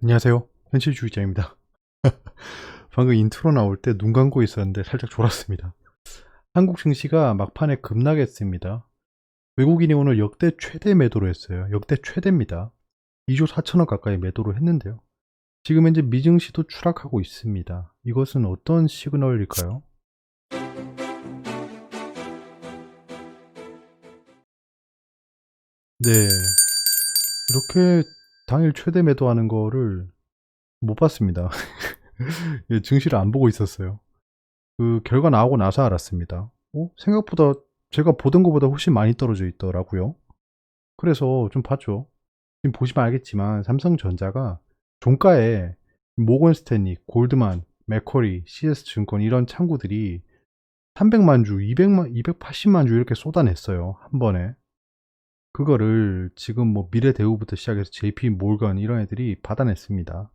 안녕하세요. 현실주의자입니다. 방금 인트로 나올 때 눈 감고 있었는데 살짝 졸았습니다. 한국 증시가 막판에 급락했습니다. 외국인이 오늘 역대 최대 매도로 했어요. 역대 최대입니다. 2조 4천억 가까이 매도를 했는데요. 지금 현재 미증시도 추락하고 있습니다. 이것은 어떤 시그널일까요? 네, 이렇게 당일 최대 매도하는 거를 못 봤습니다. 예, 증시를 안 보고 있었어요. 그 결과 나오고 나서 알았습니다. 생각보다 제가 보던 것보다 훨씬 많이 떨어져 있더라고요. 그래서 좀 봤죠. 지금 보시면 알겠지만 삼성전자가 종가에 모건 스탠리, 골드만, 맥쿼리, CS증권 이런 창구들이 300만 주, 200만, 280만 주 이렇게 쏟아냈어요. 한 번에. 그거를 지금 뭐 미래대우부터 시작해서 JP 몰건 이런 애들이 받아냈습니다.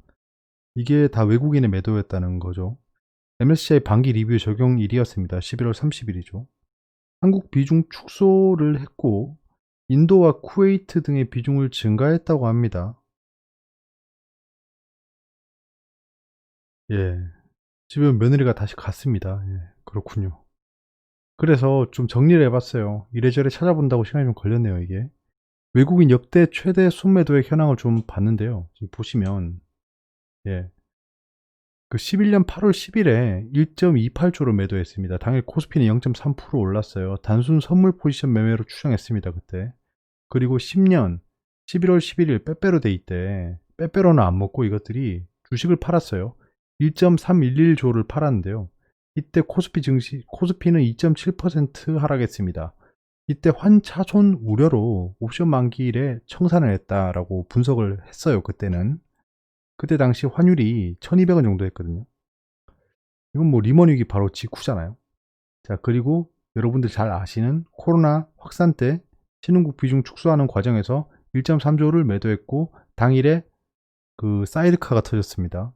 이게 다 외국인의 매도였다는 거죠. MSCI 반기 리뷰 적용일이었습니다. 11월 30일이죠. 한국 비중 축소를 했고 인도와 쿠웨이트 등의 비중을 증가했다고 합니다. 예, 집에 며느리가 다시 갔습니다. 예, 그렇군요. 그래서 좀 정리를 해봤어요. 이래저래 찾아본다고 시간이 좀 걸렸네요, 이게. 외국인 역대 최대 순매도의 현황을 좀 봤는데요. 지금 보시면 예, 그 11년 8월 10일에 1.28조를 매도했습니다. 당일 코스피는 0.3% 올랐어요. 단순 선물 포지션 매매로 추정했습니다, 그때. 그리고 10년 11월 11일 빼빼로 데이 때 빼빼로는 안 먹고 이것들이 주식을 팔았어요. 1.311조를 팔았는데요. 이때 코스피는 2.7% 하락했습니다. 이때 환차손 우려로 옵션 만기일에 청산을 했다라고 분석을 했어요. 그때는. 그때 당시 환율이 1200원 정도 했거든요. 이건 뭐 리먼 위기 바로 직후잖아요. 자, 그리고 여러분들 잘 아시는 코로나 확산 때 신흥국 비중 축소하는 과정에서 1.3조를 매도했고 당일에 그 사이드카가 터졌습니다.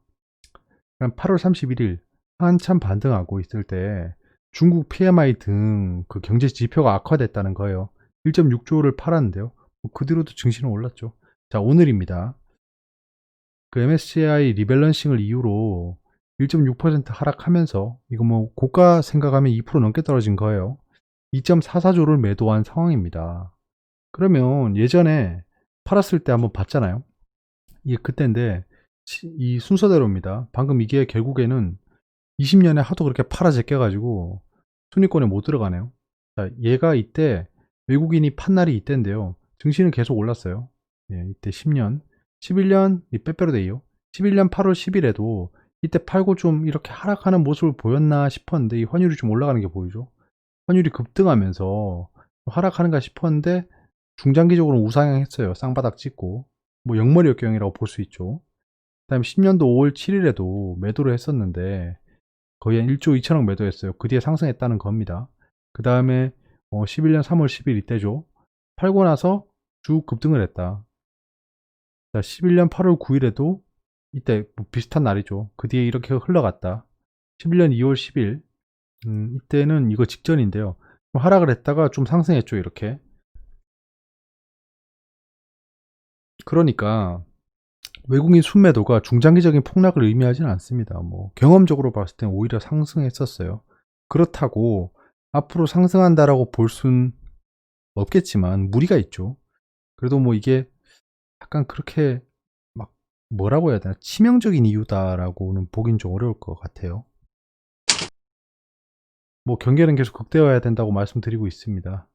8월 31일 한참 반등하고 있을 때 중국 PMI 등 그 경제 지표가 악화됐다는 거예요. 1.6조를 팔았는데요. 그 뒤로도 증시는 올랐죠. 자, 오늘입니다. 그 MSCI 리밸런싱을 이유로 1.6% 하락하면서 이거 뭐 고가 생각하면 2% 넘게 떨어진 거예요. 2.44조를 매도한 상황입니다. 그러면 예전에 팔았을 때 한번 봤잖아요. 이게 그때인데 이 순서대로입니다. 방금 이게 결국에는 20년에 하도 그렇게 팔아 제껴가지고 순위권에 못 들어가네요. 자, 얘가 이때 외국인이 판 날이 이때인데요. 증시는 계속 올랐어요. 예, 이때 10년, 11년 이 빼빼로데이요. 11년 8월 10일에도 이때 팔고 좀 이렇게 하락하는 모습을 보였나 싶었는데 이 환율이 좀 올라가는 게 보이죠. 환율이 급등하면서 하락하는가 싶었는데 중장기적으로 우상향했어요. 쌍바닥 찍고 뭐 영머리 역경이라고 볼 수 있죠. 그다음에 10년도 5월 7일에도 매도를 했었는데 거의 한 1조 2천억 매도했어요. 그 뒤에 상승했다는 겁니다. 그 다음에 11년 3월 10일 이때죠. 팔고 나서 쭉 급등을 했다. 자, 11년 8월 9일에도 이때 뭐 비슷한 날이죠. 그 뒤에 이렇게 흘러갔다. 11년 2월 10일 이때는 이거 직전인데요. 하락을 했다가 좀 상승했죠. 이렇게. 그러니까 외국인 순매도가 중장기적인 폭락을 의미하지는 않습니다. 뭐 경험적으로 봤을 땐 오히려 상승했었어요. 그렇다고 앞으로 상승한다라고 볼 순 없겠지만 무리가 있죠. 그래도 뭐 이게 약간 그렇게 막 뭐라고 해야 되나 치명적인 이유다라고는 보긴 좀 어려울 것 같아요. 뭐 경계는 계속 극대화해야 된다고 말씀드리고 있습니다.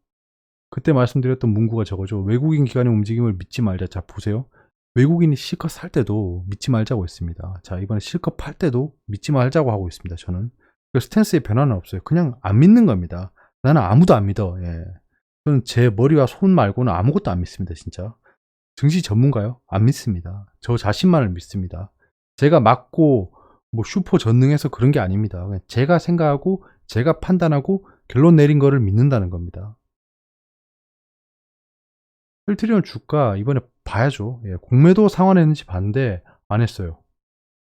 그때 말씀드렸던 문구가 저거죠. 외국인 기관의 움직임을 믿지 말자. 자, 보세요. 외국인이 실컷 살 때도 믿지 말자고 했습니다. 자, 이번에 실컷 팔 때도 믿지 말자고 하고 있습니다. 저는. 그 스탠스에 변화는 없어요. 그냥 안 믿는 겁니다. 나는 아무도 안 믿어. 예. 저는 제 머리와 손 말고는 아무것도 안 믿습니다. 진짜. 증시 전문가요? 안 믿습니다. 저 자신만을 믿습니다. 제가 맞고 뭐 슈퍼 전능해서 그런 게 아닙니다. 그냥 제가 생각하고 제가 판단하고 결론 내린 거를 믿는다는 겁니다. 1트리온 주가 이번에 봐야죠. 예, 공매도 상환했는지 봤는데 안 했어요.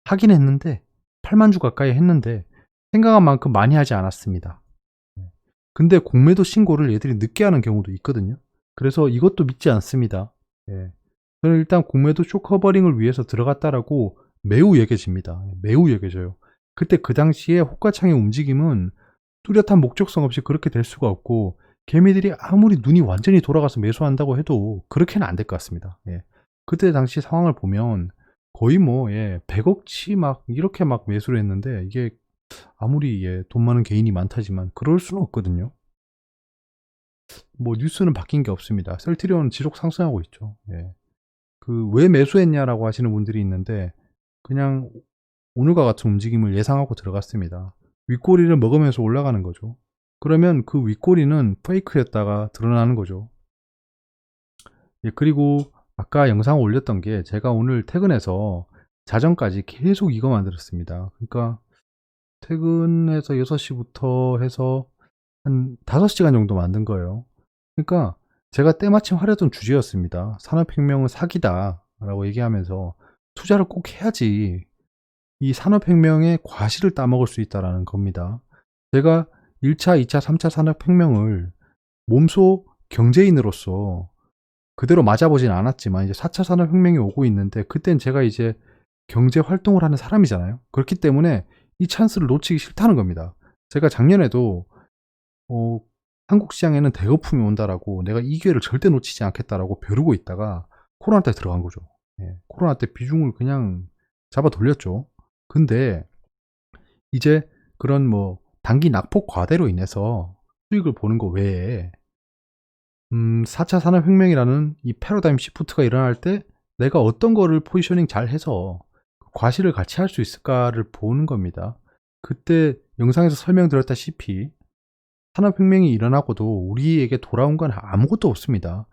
하긴 했는데 8만 주 가까이 했는데 생각한 만큼 많이 하지 않았습니다. 예. 근데 공매도 신고를 얘들이 늦게 하는 경우도 있거든요. 그래서 이것도 믿지 않습니다. 예. 저는 일단 공매도 쇼커버링을 위해서 들어갔다라고 매우 여겨집니다. 매우 여겨져요. 그때 그 당시에 호가창의 움직임은 뚜렷한 목적성 없이 그렇게 될 수가 없고, 개미들이 아무리 눈이 완전히 돌아가서 매수한다고 해도 그렇게는 안 될 것 같습니다. 예. 그때 당시 상황을 보면 거의 뭐 100억치 막 이렇게 막 매수를 했는데, 이게 아무리 돈 많은 개인이 많다지만 그럴 수는 없거든요. 뭐 뉴스는 바뀐 게 없습니다. 셀트리온은 지속 상승하고 있죠. 예. 그 왜 매수했냐라고 하시는 분들이 있는데, 그냥 오늘과 같은 움직임을 예상하고 들어갔습니다. 윗꼬리를 먹으면서 올라가는 거죠. 그러면 그 윗꼬리는 페이크였다가 드러나는 거죠. 예, 그리고 아까 영상 올렸던 게, 제가 오늘 퇴근해서 자정까지 계속 이거 만들었습니다. 그러니까 퇴근해서 6시부터 해서 한 5시간 정도 만든 거예요. 그러니까 제가 때마침 하려던 주제였습니다. 산업혁명은 사기다 라고 얘기하면서 투자를 꼭 해야지 이 산업혁명의 과실을 따먹을 수 있다는 겁니다. 제가 1차, 2차, 3차 산업혁명을 몸소 경제인으로서 그대로 맞아보진 않았지만, 이제 4차 산업혁명이 오고 있는데, 그땐 제가 이제 경제 활동을 하는 사람이잖아요. 그렇기 때문에 이 찬스를 놓치기 싫다는 겁니다. 제가 작년에도 한국 시장에는 대거품이 온다라고, 내가 이 기회를 절대 놓치지 않겠다라고 벼르고 있다가 코로나 때 들어간 거죠. 예, 코로나 때 비중을 그냥 잡아 돌렸죠. 근데 이제 그런 뭐 단기 낙폭 과대로 인해서 수익을 보는 거 외에 4차 산업혁명이라는 이 패러다임 시프트가 일어날 때 내가 어떤 거를 포지셔닝 잘 해서 과실을 같이 할 수 있을까를 보는 겁니다. 그때 영상에서 설명드렸다시피 산업혁명이 일어나고도 우리에게 돌아온 건 아무것도 없습니다.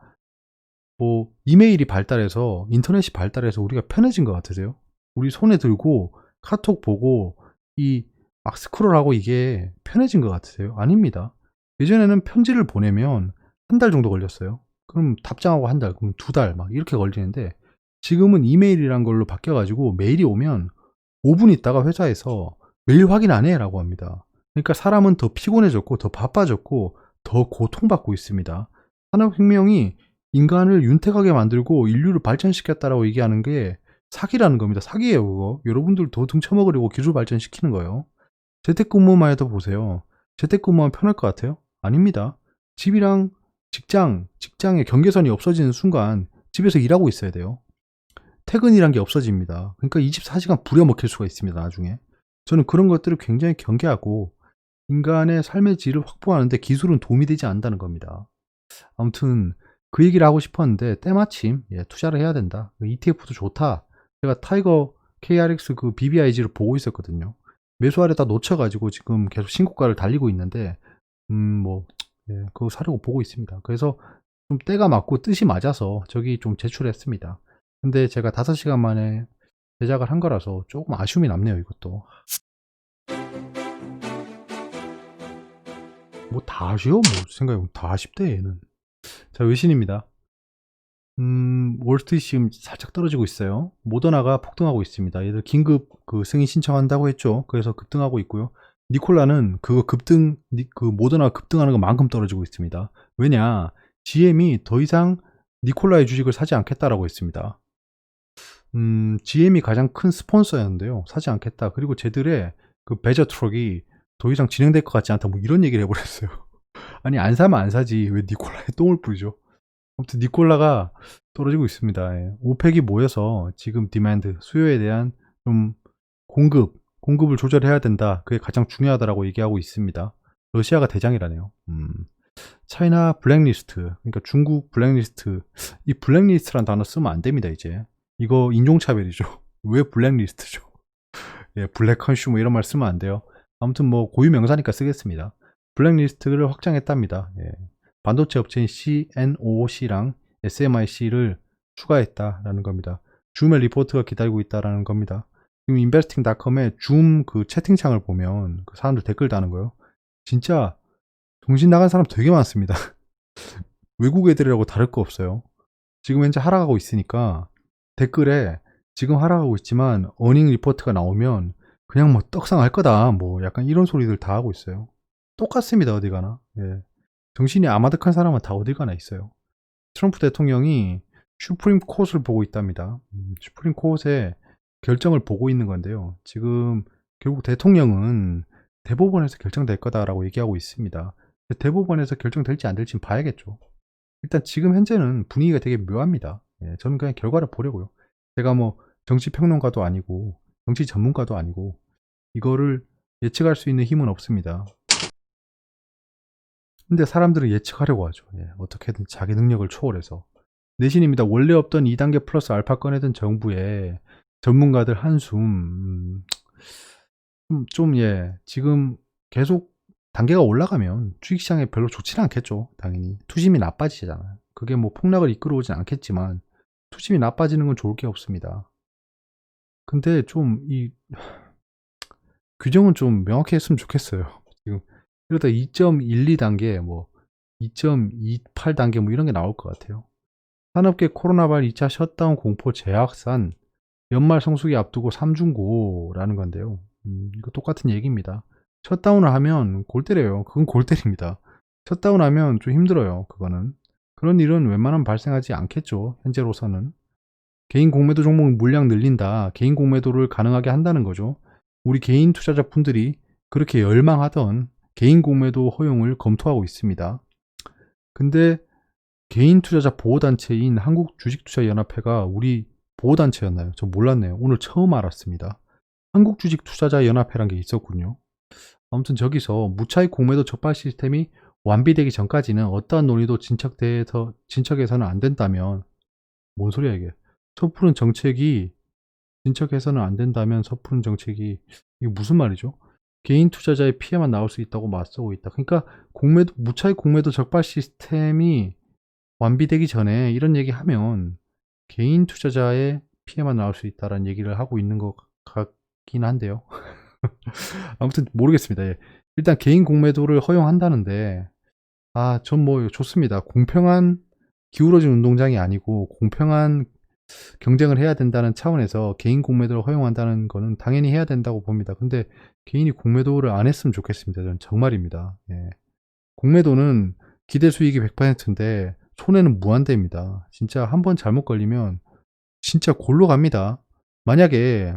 뭐 이메일이 발달해서, 인터넷이 발달해서 우리가 편해진 것 같으세요? 우리 손에 들고 카톡 보고 이 막 스크롤하고 이게 편해진 것 같으세요? 아닙니다. 예전에는 편지를 보내면 한 달 정도 걸렸어요. 그럼 답장하고 한 달, 그럼 2달 막 이렇게 걸리는데, 지금은 이메일이란 걸로 바뀌어가지고 메일이 오면 5분 있다가 회사에서 메일 확인 안 해 라고 합니다. 그러니까 사람은 더 피곤해졌고 더 바빠졌고 더 고통받고 있습니다. 산업혁명이 인간을 윤택하게 만들고 인류를 발전시켰다라고 얘기하는 게 사기라는 겁니다. 사기예요, 그거. 여러분들 더 등쳐먹으려고 기술 발전시키는 거예요. 재택근무만 해도 보세요. 재택근무하면 편할 것 같아요? 아닙니다. 집이랑 직장의 경계선이 없어지는 순간 집에서 일하고 있어야 돼요. 퇴근이란 게 없어집니다. 그러니까 24시간 부려먹힐 수가 있습니다, 나중에. 저는 그런 것들을 굉장히 경계하고, 인간의 삶의 질을 확보하는데 기술은 도움이 되지 않는다는 겁니다. 아무튼 그 얘기를 하고 싶었는데, 때마침 투자를 해야 된다. ETF도 좋다. 제가 타이거 KRX 그 BBIG를 보고 있었거든요. 매수 아래 다 놓쳐가지고 지금 계속 신고가를 달리고 있는데, 그거 사려고 보고 있습니다. 그래서 좀 때가 맞고 뜻이 맞아서 저기 좀 제출했습니다. 근데 제가 5시간 만에 제작을 한 거라서 조금 아쉬움이 남네요, 이것도. 뭐 다 아쉬워? 뭐 생각해보면 다 아쉽대, 얘는. 자, 외신입니다. 월스트리트 지금 살짝 떨어지고 있어요. 모더나가 폭등하고 있습니다. 얘들 긴급 그 승인 신청한다고 했죠. 그래서 급등하고 있고요. 니콜라는 그거 그 모더나 급등하는 것만큼 떨어지고 있습니다. 왜냐? GM이 더 이상 니콜라의 주식을 사지 않겠다라고 했습니다. GM이 가장 큰 스폰서였는데요. 사지 않겠다. 그리고 쟤들의 그 베저 트럭이 더 이상 진행될 것 같지 않다. 뭐 이런 얘기를 해버렸어요. 아니, 안 사면 안 사지. 왜 니콜라에 똥을 뿌리죠? 아무튼 니콜라가 떨어지고 있습니다. 예. 오펙이 모여서 지금 디맨드, 수요에 대한 좀 공급을 조절해야 된다. 그게 가장 중요하다라고 얘기하고 있습니다. 러시아가 대장이라네요. 차이나 블랙리스트, 그러니까 중국 블랙리스트. 이 블랙리스트란 단어 쓰면 안 됩니다, 이제. 이거 인종차별이죠. 왜 블랙리스트죠? 예, 블랙 컨슈머 이런 말 쓰면 안 돼요. 아무튼 뭐 고유 명사니까 쓰겠습니다. 블랙리스트를 확장했답니다. 예. 반도체 업체인 CNOOC랑 SMIC를 추가했다라는 겁니다. 줌의 리포트가 기다리고 있다라는 겁니다. 지금 investing.com에 줌 그 채팅창을 보면 그 사람들 댓글 다는 거요. 진짜 정신 나간 사람 되게 많습니다. 외국 애들이라고 다를 거 없어요. 지금 현재 하락하고 있으니까 댓글에 지금 하락하고 있지만 어닝 리포트가 나오면 그냥 뭐 떡상할 거다, 뭐 약간 이런 소리들 다 하고 있어요. 똑같습니다, 어디 가나. 예. 정신이 아마득한 사람은 다 어디 가나 있어요. 트럼프 대통령이 슈프림 콧을 보고 있답니다. 슈프림 콧의 결정을 보고 있는 건데요. 지금 결국 대통령은 대법원에서 결정될 거다라고 얘기하고 있습니다. 대법원에서 결정될지 안 될지는 봐야겠죠. 일단 지금 현재는 분위기가 되게 묘합니다. 예, 저는 그냥 결과를 보려고요. 제가 뭐 정치평론가도 아니고 정치 전문가도 아니고 이거를 예측할 수 있는 힘은 없습니다. 근데 사람들은 예측하려고 하죠. 예, 어떻게든 자기 능력을 초월해서. 내신입니다. 원래 없던 2단계 플러스 알파 꺼내던 정부의 전문가들 한숨. 예, 지금 계속 단계가 올라가면 주식시장에 별로 좋지는 않겠죠. 당연히. 투심이 나빠지잖아요. 그게 뭐 폭락을 이끌어오진 않겠지만, 투심이 나빠지는 건 좋을 게 없습니다. 근데 규정은 좀 명확히 했으면 좋겠어요. 지금, 이러다 2.12단계, 뭐, 2.28단계 뭐 이런 게 나올 것 같아요. 산업계 코로나발 2차 셧다운 공포 재확산, 연말 성수기 앞두고 삼중고라는 건데요. 이거 똑같은 얘기입니다. 셧다운을 하면 골 때려요. 그건 골 때립니다. 셧다운 하면 좀 힘들어요. 그거는. 그런 일은 웬만하면 발생하지 않겠죠. 현재로서는. 개인 공매도 종목 물량 늘린다. 개인 공매도를 가능하게 한다는 거죠. 우리 개인 투자자분들이 그렇게 열망하던 개인 공매도 허용을 검토하고 있습니다. 근데 개인 투자자 보호단체인 한국주식투자연합회가 우리 보호단체였나요? 저 몰랐네요. 오늘 처음 알았습니다. 한국주식투자자연합회란 게 있었군요. 아무튼 저기서 무차익 공매도 적발 시스템이 완비되기 전까지는 어떠한 논의도 진척해서는 안 된다면, 뭔 소리야 이게. 섣부른 정책이 진척해서는 안 된다면 섣부른 정책이, 이게 무슨 말이죠? 개인 투자자의 피해만 나올 수 있다고 맞서고 있다. 그러니까 무차익 공매도 적발 시스템이 완비되기 전에 이런 얘기 하면 개인 투자자의 피해만 나올 수 있다라는 얘기를 하고 있는 것 같긴 한데요. 아무튼 모르겠습니다. 예. 일단 개인 공매도를 허용한다는데, 전 뭐 좋습니다. 공평한 기울어진 운동장이 아니고 공평한 경쟁을 해야 된다는 차원에서 개인 공매도를 허용한다는 거는 당연히 해야 된다고 봅니다. 근데 개인이 공매도를 안 했으면 좋겠습니다. 저는 정말입니다. 예. 공매도는 기대 수익이 100%인데 손해는 무한대입니다. 진짜 한번 잘못 걸리면 진짜 골로 갑니다. 만약에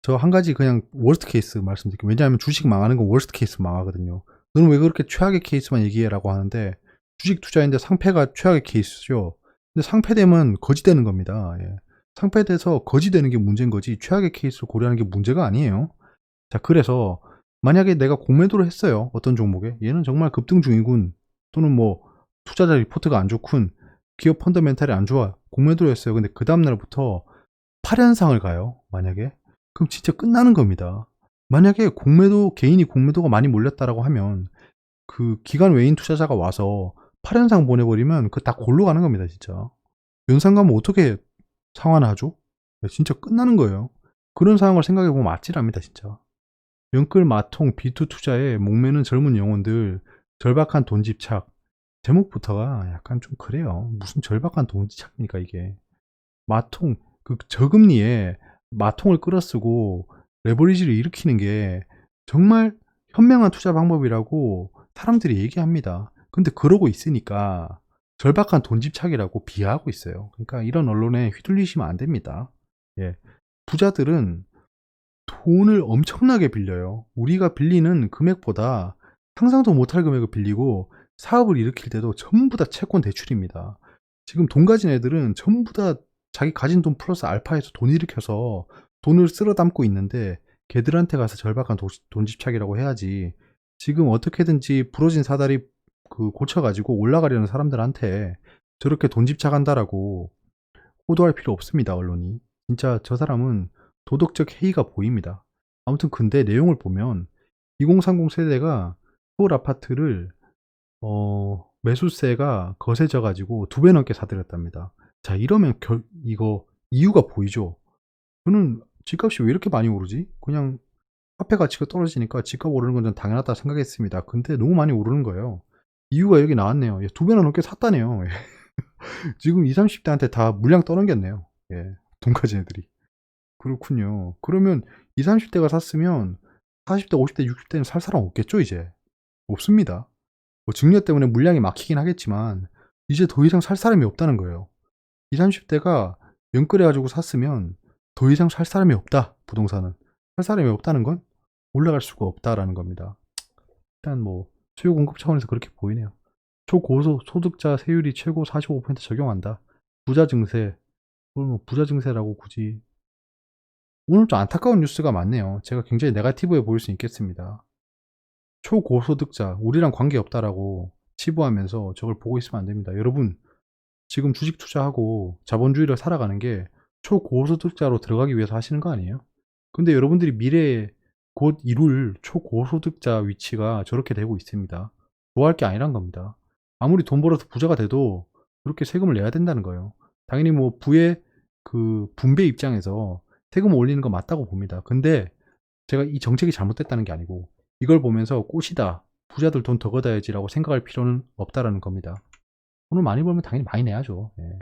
저 한 가지 그냥 월스트 케이스 말씀드릴게요. 왜냐하면 주식 망하는 건 월스트 케이스 망하거든요. 너는 왜 그렇게 최악의 케이스만 얘기해라고 하는데, 주식 투자인데 상패가 최악의 케이스죠. 근데 상패되면 거지되는 겁니다. 예. 상패돼서 거지되는 게 문제인 거지 최악의 케이스를 고려하는 게 문제가 아니에요. 자, 그래서 만약에 내가 공매도를 했어요. 어떤 종목에 얘는 정말 급등 중이군, 또는 뭐 투자자 리포트가 안 좋군, 기업 펀더멘탈이 안 좋아, 공매도를 했어요. 근데 그 다음날부터 8연상을 가요. 만약에 그럼 진짜 끝나는 겁니다. 만약에 개인이 공매도가 많이 몰렸다라고 하면 그 기관 외인 투자자가 와서 8연상 보내버리면 그 다 골로 가는 겁니다, 진짜. 연상 가면 어떻게 상환하죠? 진짜 끝나는 거예요. 그런 상황을 생각해보면 아찔합니다, 진짜. 연끌 마통 B2 투자에 목매는 젊은 영혼들, 절박한 돈 집착. 제목부터가 약간 좀 그래요. 무슨 절박한 돈 집착입니까, 이게. 마통, 그 저금리에 마통을 끌어쓰고 레버리지를 일으키는 게 정말 현명한 투자 방법이라고 사람들이 얘기합니다. 근데 그러고 있으니까 절박한 돈 집착이라고 비하하고 있어요. 그러니까 이런 언론에 휘둘리시면 안 됩니다. 예. 부자들은 돈을 엄청나게 빌려요. 우리가 빌리는 금액보다 상상도 못할 금액을 빌리고 사업을 일으킬 때도 전부 다 채권 대출입니다. 지금 돈 가진 애들은 전부 다 자기 가진 돈 플러스 알파에서 돈 일으켜서 돈을 쓸어 담고 있는데, 걔들한테 가서 절박한 돈 집착이라고 해야지. 지금 어떻게든지 부러진 사다리 고쳐가지고 올라가려는 사람들한테 저렇게 돈 집착한다라고 호도할 필요 없습니다, 언론이. 진짜 저 사람은 도덕적 해이가 보입니다. 아무튼 근데 내용을 보면 2030 세대가 서울 아파트를 매수세가 거세져 가지고 2배 넘게 사들였답니다. 자, 이러면 이거 이유가 보이죠? 저는 집값이 왜 이렇게 많이 오르지? 그냥 화폐 가치가 떨어지니까 집값 오르는 건 좀 당연하다 생각했습니다. 근데 너무 많이 오르는 거예요. 이유가 여기 나왔네요. 2배나 넘게 샀다네요. 지금 20, 30대한테 다 물량 떠넘겼네요. 예, 돈 가진 애들이. 그렇군요. 그러면 20, 30대가 샀으면 40대, 50대, 60대는 살 사람 없겠죠, 이제? 없습니다. 뭐 증여 때문에 물량이 막히긴 하겠지만 이제 더 이상 살 사람이 없다는 거예요. 20, 30대가 연끌해가지고 샀으면 더 이상 살 사람이 없다. 부동산은. 살 사람이 없다는 건 올라갈 수가 없다라는 겁니다. 일단 뭐 수요 공급 차원에서 그렇게 보이네요. 초고소득자 세율이 최고 45% 적용한다. 부자 증세. 그걸 뭐 부자 증세라고 굳이. 오늘 좀 안타까운 뉴스가 많네요. 제가 굉장히 네거티브해 보일 수 있겠습니다. 초고소득자, 우리랑 관계없다라고 치부하면서 저걸 보고 있으면 안 됩니다. 여러분, 지금 주식 투자하고 자본주의를 살아가는 게 초고소득자로 들어가기 위해서 하시는 거 아니에요? 근데 여러분들이 미래에 곧 이룰 초고소득자 위치가 저렇게 되고 있습니다. 좋아할 게 아니란 겁니다. 아무리 돈 벌어서 부자가 돼도 그렇게 세금을 내야 된다는 거예요. 당연히 뭐 부의 그 분배 입장에서 세금 올리는 거 맞다고 봅니다. 근데 제가 이 정책이 잘못됐다는 게 아니고 이걸 보면서 꽃이다. 부자들 돈 더 걷어야지라고 생각할 필요는 없다라는 겁니다. 돈을 많이 벌면 당연히 많이 내야죠. 예.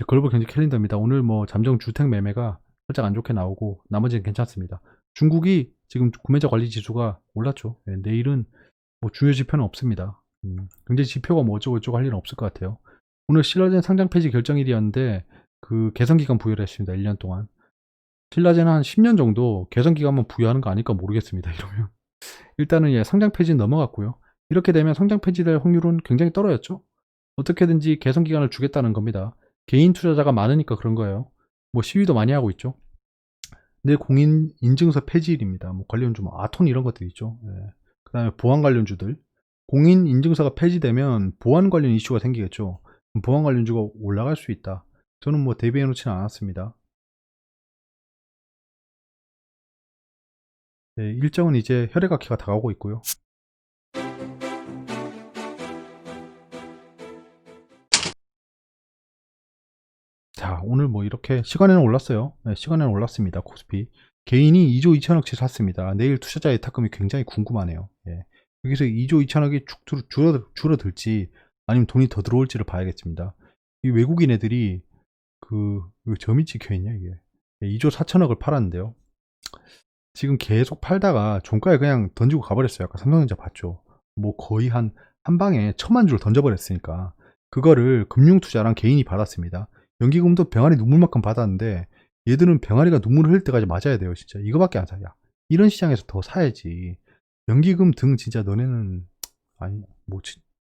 글로벌 경제 캘린더입니다. 오늘 뭐 잠정 주택 매매가 살짝 안 좋게 나오고 나머지는 괜찮습니다. 중국이 지금 구매자 관리 지수가 올랐죠. 예, 내일은 뭐 중요 지표는 없습니다. 경제 지표가 뭐 어쩌고 할 일은 없을 것 같아요. 오늘 신라젠 상장 폐지 결정일이었는데 그 개선 기간 부여를 했습니다. 1년 동안. 신라젠 한 10년 정도 개선 기간만 부여하는 거 아닐까 모르겠습니다. 이러면 일단은 예, 상장 폐지는 넘어갔고요. 이렇게 되면 상장 폐지될 확률은 굉장히 떨어졌죠. 어떻게든지 개선 기간을 주겠다는 겁니다. 개인 투자자가 많으니까 그런 거예요. 뭐 시위도 많이 하고 있죠. 내 공인 인증서 폐지일입니다. 뭐 관련주 뭐 아톤 이런 것들 있죠. 예. 그다음에 보안 관련주들. 공인 인증서가 폐지되면 보안 관련 이슈가 생기겠죠. 보안 관련주가 올라갈 수 있다. 저는 뭐 대비해 놓지는 않았습니다. 예, 일정은 이제 혈액학회가 다가오고 있고요. 자, 오늘 뭐 이렇게 시간에는 올랐어요. 네, 시간에는 올랐습니다. 코스피. 개인이 2조 2천억치 샀습니다. 내일 투자자 예탁금이 굉장히 궁금하네요. 예. 여기서 2조 2천억이 쭉 줄어들지 아니면 돈이 더 들어올지를 봐야겠습니다. 이 외국인 애들이 왜 점이 찍혀 있냐 이게. 2조 4천억을 팔았는데요. 지금 계속 팔다가 종가에 그냥 던지고 가버렸어요. 아까 삼성전자 봤죠. 뭐 거의 한 방에 1,000만 주를 던져버렸으니까 그거를 금융투자랑 개인이 받았습니다. 연기금도 병아리 눈물만큼 받았는데 얘들은 병아리가 눈물 흘릴 때까지 맞아야 돼요. 진짜 이거밖에 안 사야. 이런 시장에서 더 사야지. 연기금 등 진짜 너네는 아니 뭐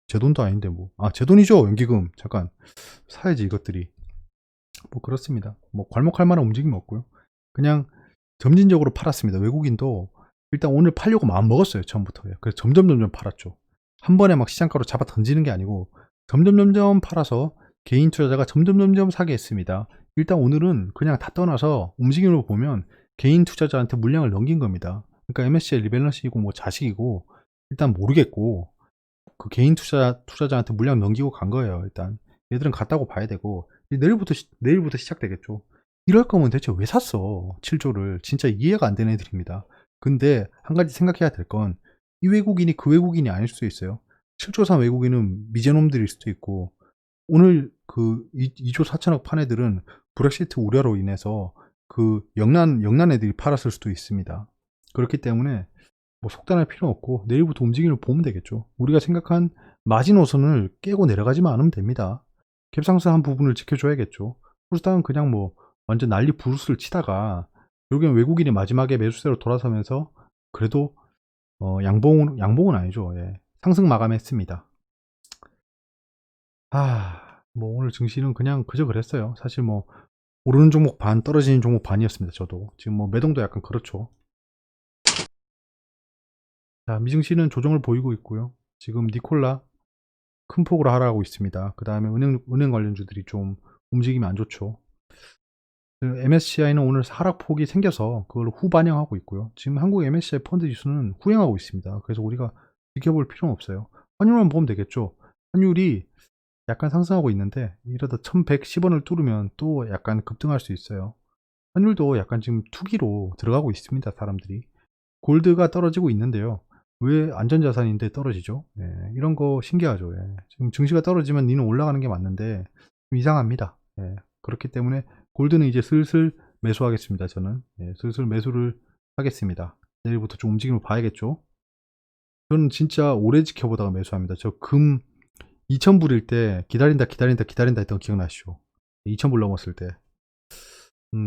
제 돈도 아닌데 뭐 제 돈이죠. 연기금 잠깐 사야지 이것들이. 뭐 그렇습니다. 뭐 괄목할 만한 움직임이 없고요. 그냥 점진적으로 팔았습니다. 외국인도 일단 오늘 팔려고 마음 먹었어요. 처음부터. 그래서 점점 팔았죠. 한 번에 막 시장가로 잡아 던지는 게 아니고 점점 팔아서 개인 투자자가 점점 사게 했습니다. 일단 오늘은 그냥 다 떠나서 움직임을 보면 개인 투자자한테 물량을 넘긴 겁니다. 그러니까 MSCI 리밸런스이고 뭐 자식이고 일단 모르겠고 그 개인 투자자한테 물량 넘기고 간 거예요. 일단 얘들은 갔다고 봐야 되고 내일부터 시작되겠죠. 이럴 거면 대체 왜 샀어? 7조를. 진짜 이해가 안 되는 애들입니다. 근데 한 가지 생각해야 될 건 이 외국인이 그 외국인이 아닐 수도 있어요. 7조 산 외국인은 미제놈들일 수도 있고 오늘 그 2조 4천억 판 애들은 브렉시트 우려로 인해서 그 영난 애들이 팔았을 수도 있습니다. 그렇기 때문에 뭐 속단할 필요 없고 내일부터 움직임을 보면 되겠죠. 우리가 생각한 마지노선을 깨고 내려가지만 않으면 됩니다. 갭상승한 부분을 지켜줘야겠죠. 코스닥은 그냥 뭐 완전 난리 부르스를 치다가 결국엔 외국인이 마지막에 매수세로 돌아서면서 그래도 양봉은 아니죠. 예. 상승 마감했습니다. 뭐 오늘 증시는 그냥 그저 그랬어요. 사실 뭐 오르는 종목 반 떨어지는 종목 반이었습니다. 저도 지금 뭐 매동도 약간 그렇죠. 자, 미증시는 조정을 보이고 있고요. 지금 니콜라 큰 폭으로 하락하고 있습니다. 그 다음에 은행 관련주들이 좀 움직임이 안 좋죠. MSCI는 오늘 하락폭이 생겨서 그걸 후반영하고 있고요. 지금 한국 MSCI 펀드 지수는 후행하고 있습니다. 그래서 우리가 지켜볼 필요는 없어요. 환율만 보면 되겠죠. 환율이 약간 상승하고 있는데 이러다 1110원을 뚫으면 또 약간 급등할 수 있어요. 환율도 약간 지금 투기로 들어가고 있습니다. 사람들이. 골드가 떨어지고 있는데요. 왜 안전자산인데 떨어지죠? 이런 거 신기하죠. 지금 증시가 떨어지면 니는 올라가는 게 맞는데 좀 이상합니다. 그렇기 때문에 골드는 이제 슬슬 매수하겠습니다. 저는 슬슬 매수를 하겠습니다. 내일부터 좀 움직임을 봐야겠죠. 저는 진짜 오래 지켜보다가 매수합니다. 저 2000불일 때 기다린다 했던 거 기억나시죠? 2000불 넘었을 때.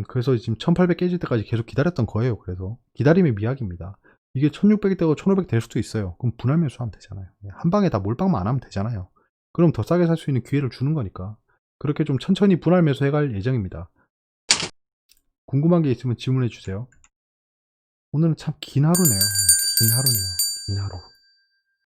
그래서 지금 1800 깨질 때까지 계속 기다렸던 거예요. 그래서 기다림의 미학입니다. 이게 1600이 되고 1500 될 수도 있어요. 그럼 분할 매수하면 되잖아요. 한 방에 다 몰빵만 안 하면 되잖아요. 그럼 더 싸게 살 수 있는 기회를 주는 거니까. 그렇게 좀 천천히 분할 매수해 갈 예정입니다. 궁금한 게 있으면 질문해 주세요. 오늘은 참 긴 하루네요. 긴 하루네요. 긴 하루.